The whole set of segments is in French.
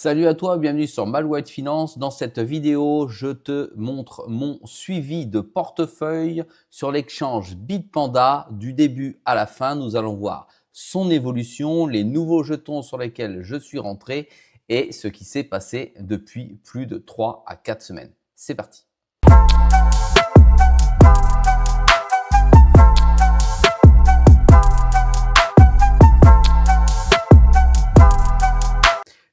Salut à toi, bienvenue sur Malouette Finance. Dans cette vidéo, je te montre mon suivi de portefeuille sur l'exchange Bitpanda du début à la fin. Nous allons voir son évolution, les nouveaux jetons sur lesquels je suis rentré et ce qui s'est passé depuis plus de 3 à 4 semaines. C'est parti.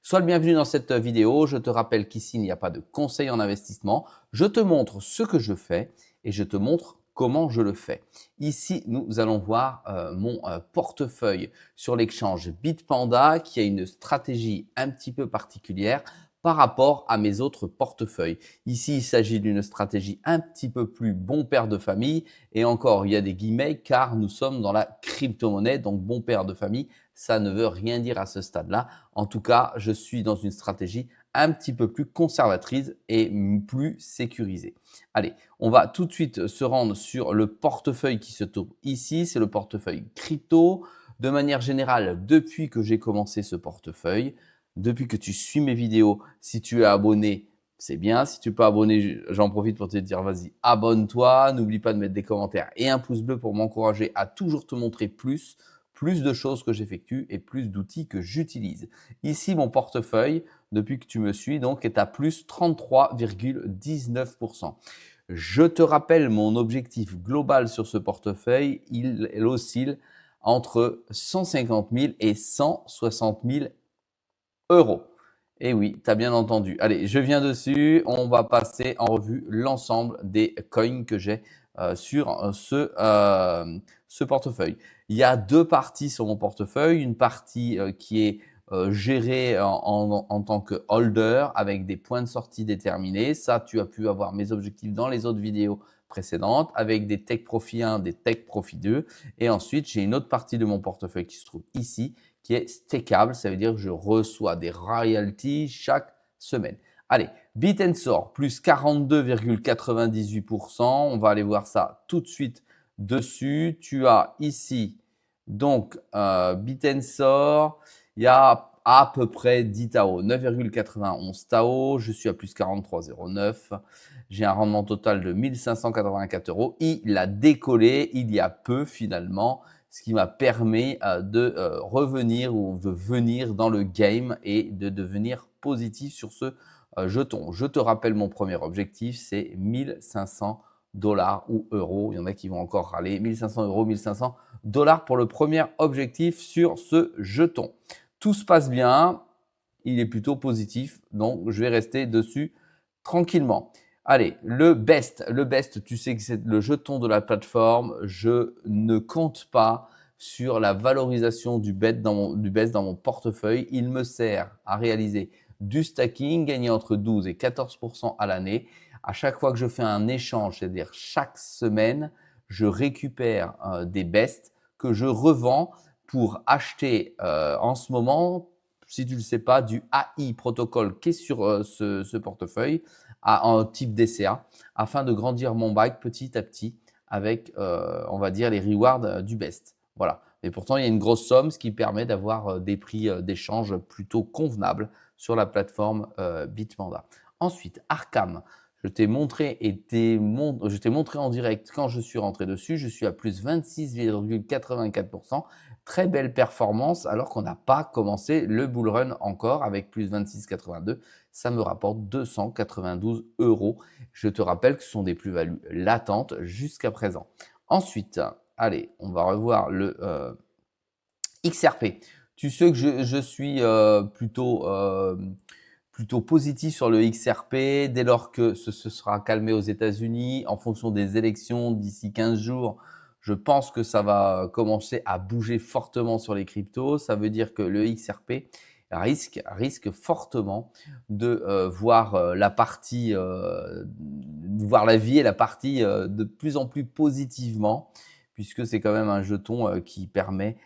Sois le bienvenu dans cette vidéo. Je te rappelle qu'ici, il n'y a pas de conseil en investissement. Je te montre ce que je fais et je te montre comment je le fais. Ici, nous allons voir mon portefeuille sur l'exchange Bitpanda qui a une stratégie un petit peu particulière par rapport à mes autres portefeuilles. Ici, il s'agit d'une stratégie un petit peu plus bon père de famille et encore, il y a des guillemets car nous sommes dans la crypto-monnaie, donc bon père de famille, ça ne veut rien dire à ce stade-là. En tout cas, je suis dans une stratégie un petit peu plus conservatrice et plus sécurisée. Allez, on va tout de suite se rendre sur le portefeuille qui se trouve ici. C'est le portefeuille crypto. De manière générale, depuis que j'ai commencé ce portefeuille, depuis que tu suis mes vidéos, si tu es abonné, c'est bien. Si tu n'es pas abonné, j'en profite pour te dire, vas-y, abonne-toi. N'oublie pas de mettre des commentaires et un pouce bleu pour m'encourager à toujours te montrer plus de choses que j'effectue et plus d'outils que j'utilise. Ici, mon portefeuille, depuis que tu me suis, donc, est à plus 33,19%. Je te rappelle mon objectif global sur ce portefeuille, il oscille entre 150 000 et 160 000 euros. Et oui, tu as bien entendu. Allez, je viens dessus. On va passer en revue l'ensemble des coins que j'ai sur ce portefeuille. Il y a deux parties sur mon portefeuille. Une partie qui est gérée en tant que holder avec des points de sortie déterminés. Ça, tu as pu avoir mes objectifs dans les autres vidéos précédentes avec des Take Profit 1, des Take Profit 2. Et ensuite, j'ai une autre partie de mon portefeuille qui se trouve ici qui est stakeable. Ça veut dire que je reçois des royalties chaque semaine. Allez, Bit&Sor, plus 42,98%. On va aller voir ça tout de suite dessus. Tu as ici, donc, Bit&Sor, il y a à peu près 10 TAO, 9,91 TAO. Je suis à plus 43,09. J'ai un rendement total de 1584 euros. Il a décollé il y a peu finalement, ce qui m'a permis de revenir ou de venir dans le game et de devenir positif sur ce jeton. Je te rappelle mon premier objectif, c'est 1500 $ ou euros. Il y en a qui vont encore râler. 1500 euros, 1500 $ pour le premier objectif sur ce jeton. Tout se passe bien. Il est plutôt positif. Donc, je vais rester dessus tranquillement. Allez, le best, tu sais que c'est le jeton de la plateforme. Je ne compte pas sur la valorisation du best dans mon portefeuille. Il me sert à réaliser du stacking, gagner entre 12 et 14% à l'année. À chaque fois que je fais un échange, c'est-à-dire chaque semaine, je récupère des bests que je revends pour acheter en ce moment, si tu ne le sais pas, du AI protocole qui est sur ce portefeuille en type DCA afin de grandir mon bike petit à petit avec, on va dire, les rewards du best. Voilà. Mais pourtant, il y a une grosse somme, ce qui permet d'avoir des prix d'échange plutôt convenables sur la plateforme Bitpanda. Ensuite, Arkham. Je t'ai montré en direct quand je suis rentré dessus. Je suis à plus 26,84%. Très belle performance alors qu'on n'a pas commencé le bull run encore avec plus 26,82. Ça me rapporte 292 euros. Je te rappelle que ce sont des plus-values latentes jusqu'à présent. Ensuite, allez, on va revoir le XRP. Tu sais que je suis plutôt positif sur le XRP dès lors que ce sera calmé aux États-Unis en fonction des élections d'ici 15 jours. Je pense que ça va commencer à bouger fortement sur les cryptos. Ça veut dire que le XRP risque fortement de voir la vie et la partie de plus en plus positivement, puisque c'est quand même un jeton qui permet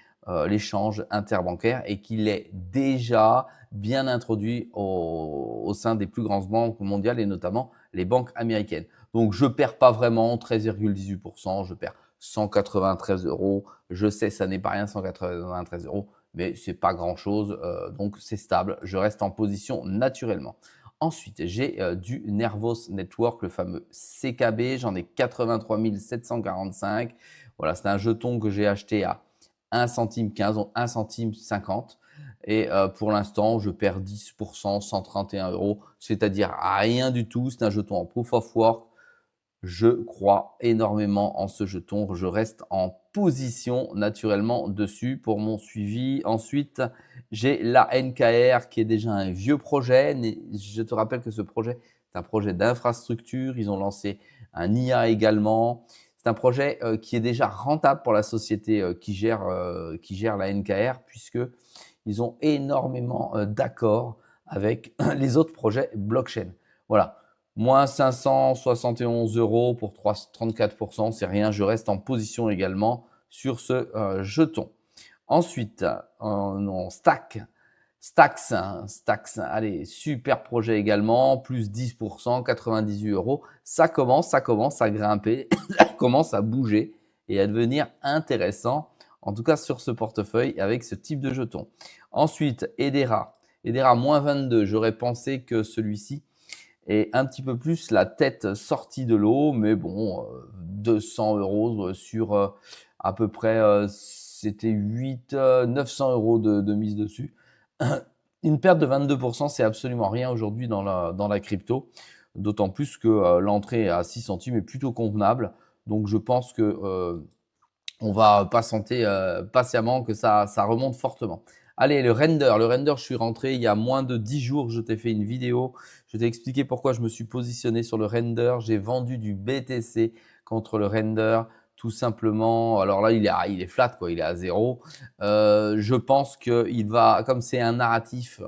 l'échange interbancaire et qu'il est déjà bien introduit au sein des plus grandes banques mondiales et notamment les banques américaines. Donc, je ne perds pas vraiment 13,18%, je perds 193 euros. Je sais, ça n'est pas rien, 193 euros, mais c'est pas grand-chose, donc c'est stable. Je reste en position naturellement. Ensuite, j'ai du Nervos Network, le fameux CKB. J'en ai 83 745. Voilà, c'est un jeton que j'ai acheté à 1 centime 15, donc 1 centime 50. Et pour l'instant, je perds 10%, 131 euros, c'est-à-dire rien du tout. C'est un jeton en proof of work. Je crois énormément en ce jeton. Je reste en position naturellement dessus pour mon suivi. Ensuite, j'ai la NKR qui est déjà un vieux projet. Je te rappelle que ce projet est un projet d'infrastructure. Ils ont lancé un IA également. C'est un projet qui est déjà rentable pour la société qui gère la NKR puisque ils ont énormément d'accords avec les autres projets blockchain. Voilà. Moins 571 euros pour 34%, c'est rien. Je reste en position également sur ce jeton. Ensuite, on stack. Stacks, allez, super projet également, plus 10%, 98 euros. Ça commence à grimper, ça commence à bouger et à devenir intéressant, en tout cas sur ce portefeuille avec ce type de jeton. Ensuite, Edera, moins 22. J'aurais pensé que celui-ci est un petit peu plus la tête sortie de l'eau, mais bon, 200 euros sur à peu près, c'était 900 euros de mise dessus. Une perte de 22%, c'est absolument rien aujourd'hui dans la crypto, d'autant plus que l'entrée à 6 centimes est plutôt convenable. Donc je pense que on va patienter patiemment que ça remonte fortement. Allez, le render, je suis rentré il y a moins de 10 jours, je t'ai fait une vidéo, je t'ai expliqué pourquoi je me suis positionné sur le render, j'ai vendu du BTC contre le render, tout simplement. Alors là, il est flat, quoi, il est à zéro. Je pense qu'il va, comme c'est un narratif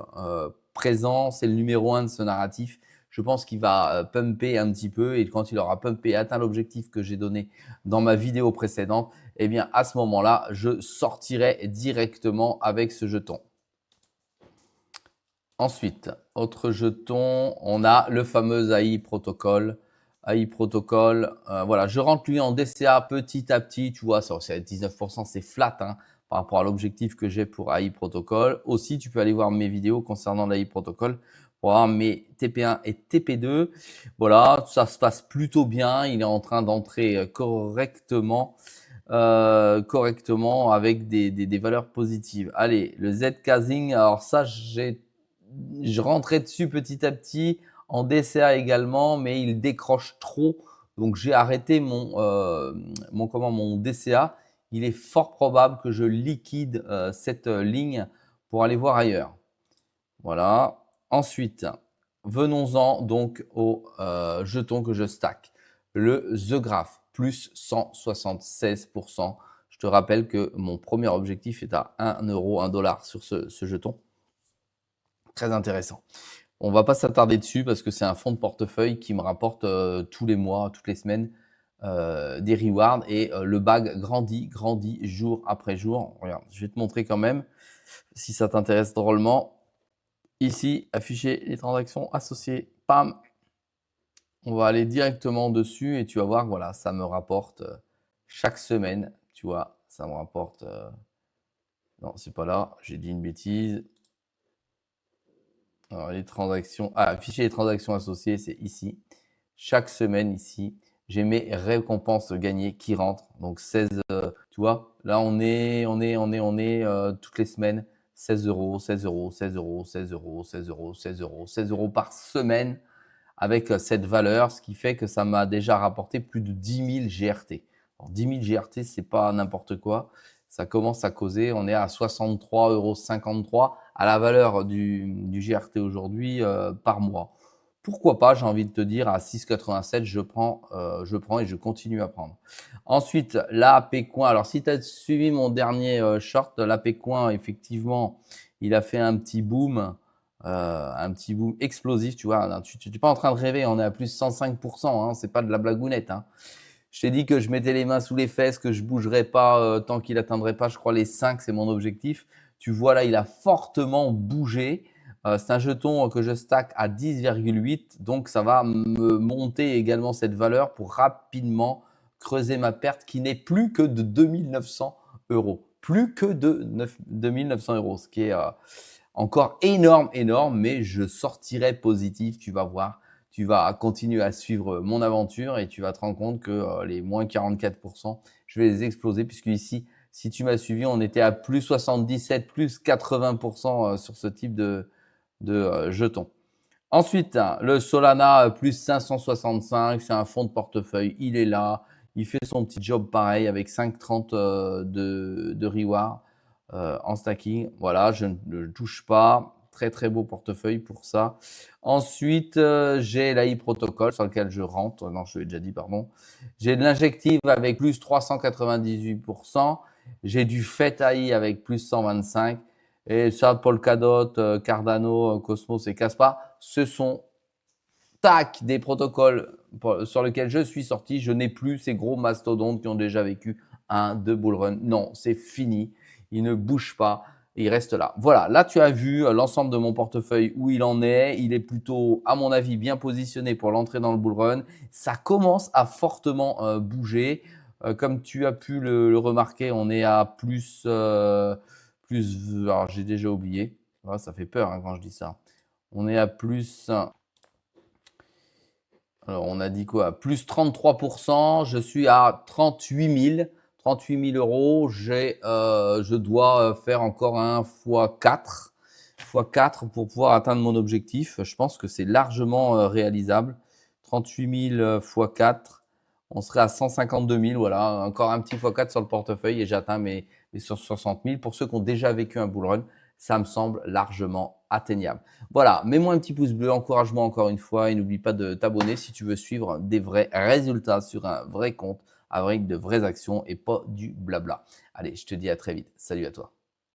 présent, c'est le numéro 1 de ce narratif, je pense qu'il va pumper un petit peu et quand il aura pumpé et atteint l'objectif que j'ai donné dans ma vidéo précédente, eh bien à ce moment-là, je sortirai directement avec ce jeton. Ensuite, autre jeton, on a le fameux AI Protocol. AI Protocol, voilà, je rentre lui en DCA petit à petit, tu vois, c'est à 19%, c'est flat hein, par rapport à l'objectif que j'ai pour AI Protocol. Aussi, tu peux aller voir mes vidéos concernant l'AI Protocol pour voir mes TP1 et TP2. Voilà, ça se passe plutôt bien, il est en train d'entrer correctement avec des valeurs positives. Allez, le Z-casing, alors ça, je rentrais dessus petit à petit en DCA également, mais il décroche trop. Donc j'ai arrêté mon DCA. Il est fort probable que je liquide cette ligne pour aller voir ailleurs. Voilà. Ensuite, venons-en donc au jeton que je stack. Le The Graph, plus 176%. Je te rappelle que mon premier objectif est à 1 euro, 1 dollar sur ce jeton. Très intéressant. On va pas s'attarder dessus parce que c'est un fonds de portefeuille qui me rapporte tous les mois, toutes les semaines des rewards et le bag grandit jour après jour. Regarde, je vais te montrer quand même si ça t'intéresse drôlement. Ici, afficher les transactions associées. Pam. On va aller directement dessus et tu vas voir, voilà, ça me rapporte chaque semaine, tu vois, ça me rapporte. Non, c'est pas là, j'ai dit une bêtise. Alors, les transactions, afficher les transactions associées, c'est ici. Chaque semaine, ici, j'ai mes récompenses gagnées qui rentrent. Donc 16, tu vois, là on est toutes les semaines 16 euros, 16 euros, 16 euros, 16 euros, 16 euros, 16 euros, 16 euros par semaine avec cette valeur, ce qui fait que ça m'a déjà rapporté plus de 10 000 GRT. Alors, 10 000 GRT, c'est pas n'importe quoi. Ça commence à causer. On est à 63,53 € à la valeur du GRT aujourd'hui par mois. Pourquoi pas, j'ai envie de te dire, à 6,87, je prends et je continue à prendre. Ensuite, l'AP Coin. Alors, si tu as suivi mon dernier short, l'AP Coin, effectivement, il a fait un petit boom explosif, tu vois. Tu n'es pas en train de rêver, on est à plus 105%, hein, c'est pas de la blagounette. Hein. Je t'ai dit que je mettais les mains sous les fesses, que je bougerais pas tant qu'il atteindrait pas, je crois, les 5, c'est mon objectif. Tu vois là, il a fortement bougé. C'est un jeton que je stack à 10,8, donc ça va me monter également cette valeur pour rapidement creuser ma perte qui n'est plus que de 2 900 €. plus que de 2900 euros, ce qui est encore énorme, mais je sortirai positif, tu vas voir. Tu vas continuer à suivre mon aventure et tu vas te rendre compte que les moins 44%, je vais les exploser puisque ici, si tu m'as suivi, on était à plus 77, plus 80% sur ce type de jetons. Ensuite, le Solana plus 565, c'est un fonds de portefeuille, il est là, il fait son petit job pareil avec 5,30 de reward en stacking. Voilà, je ne le touche pas. Très très beau portefeuille pour ça. Ensuite, j'ai l'AI Protocol sur lequel je rentre. Non, je l'ai déjà dit, pardon. J'ai de l'injective avec plus 398%. J'ai du FET AI avec plus 125%. Et ça, Polkadot, Cardano, Cosmos et Caspa, ce sont des protocoles sur lesquels je suis sorti. Je n'ai plus ces gros mastodontes qui ont déjà vécu un, deux bull run. Non, c'est fini. Il ne bouge pas. Il reste là. Voilà, là tu as vu l'ensemble de mon portefeuille où il en est. Il est plutôt, à mon avis, bien positionné pour l'entrée dans le bull run. Ça commence à fortement bouger. Comme tu as pu le remarquer, on est à alors j'ai déjà oublié. Ouais, ça fait peur quand je dis ça. On est à plus. Alors, on a dit quoi? Plus 33%. Je suis à 38 000. 38 000 euros. Je dois faire encore un x4. x4 pour pouvoir atteindre mon objectif. Je pense que c'est largement réalisable. 38 000 x4. On serait à 152 000. Voilà, encore un petit x4 sur le portefeuille et j'atteins mes 60 000. Pour ceux qui ont déjà vécu un bull run, ça me semble largement atteignable. Voilà, mets-moi un petit pouce bleu, encourage-moi encore une fois et n'oublie pas de t'abonner si tu veux suivre des vrais résultats sur un vrai compte avec de vraies actions et pas du blabla. Allez, je te dis à très vite. Salut à toi.